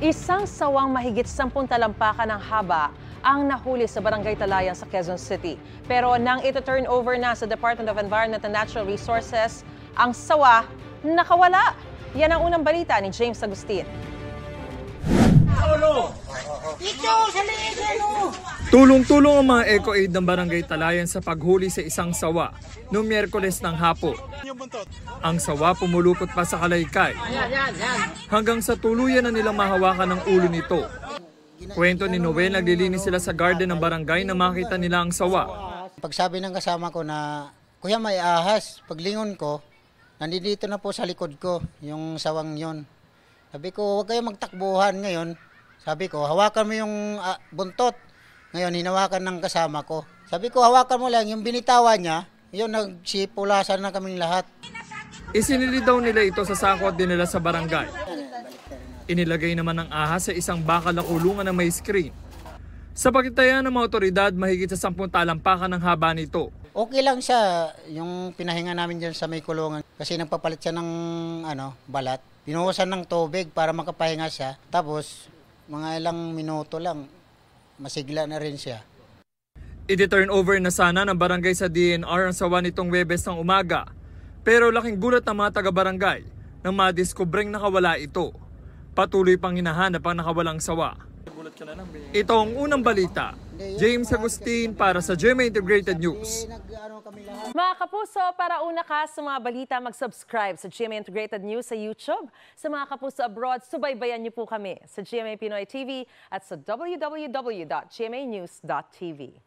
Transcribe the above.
Isang sawang mahigit 10 talampakan ng haba ang nahuli sa Barangay Talayan sa Quezon City. Pero nang ito turn over na sa Department of Environment and Natural Resources, ang sawa nakawala. Yan ang unang balita ni James Agustin. Tulong-tulong ang mga Eco-Aid ng Barangay Talayan sa paghuli sa isang sawa noong Miyerkules ng hapon. Ang sawa pumulupot pa sa kalaykay hanggang sa tuluyan na nilang mahawakan ng ulo nito. Kwento ni Noel, naglilinis sila sa garden ng barangay na makita nila ang sawa. Pagsabi ng kasama ko na, "Kuya, may ahas." Paglingon ko, nandito na po sa likod ko yung sawang yon. Sabi ko, "Huwag kayo magtakbuhan ngayon." Sabi ko, "Hawakan mo yung buntot." Ngayon, hinawakan ng kasama ko. Sabi ko, "Hawakan mo lang." Yung binitawan niya, yun, nagsipulasan na kaming lahat. Isinili daw nila ito sa sako at dinala sa barangay. Inilagay naman ng ahas sa isang bakal na kulungan na may screen. Sa pagtaya ng mga otoridad, mahigit sa 10 talampakan ng haba nito. Okay lang siya, yung pinahinga namin dyan sa may kulungan. Kasi nagpapalit siya ng balat. Pinuhusan ng tubig para makapahinga siya. Tapos, mga ilang minuto lang, masigla na rin siya. I-turn over na sana ng barangay sa DNR ang sawa nitong Huwebes ng umaga. Pero laking gulat ng mga taga-barangay nang madiskubreng nakawala ito. Patuloy pang hinahanap ang nakawalang sawa. Ito ang unang balita. James Agustin para sa GMA Integrated News. Mga kapuso, para una ka sa mga balita, mag-subscribe sa GMA Integrated News sa YouTube. Sa mga kapuso abroad, subaybayan niyo po kami sa GMA Pinoy TV at sa www.gmanews.tv.